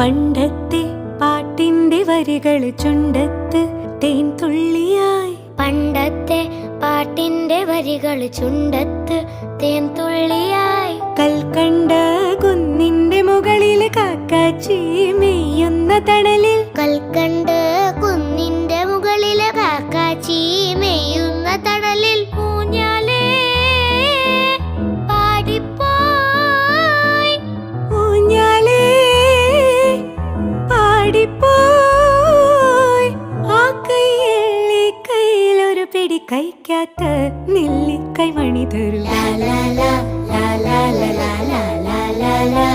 പണ്ടത്തെ പാട്ടിന്റെ വരികൾ ചുണ്ടത്ത് തേൻ തുള്ളിയായി. പണ്ടത്തെ പാട്ടിന്റെ വരികൾ ചുണ്ടത്ത് തേൻ തുള്ളിയായി. കൽക്കണ്ട കുന്നിന്റെ മുകളിൽ കാക്കാച്ചി മെയ്യുന്ന തണലിൽ. കൽക്കണ്ട് കുന്നിന്റെ മുകളിൽ കാക്കാച്ചി മെയ്യുന്ന തണലിൽ. ഊഞ്ഞാലേ പാടിപ്പോയി, ഊഞ്ഞാലേ പാടിപ്പോയി. ആ കൈയെള്ളി കയ്യിലൊരു പിടി കൈക്കാത്ത നെല്ലിക്കൈ മണി തരൂ. ലാ ലാ ലാ ലാ ലാ ലാ ലാ ലാ ലാ ലാ.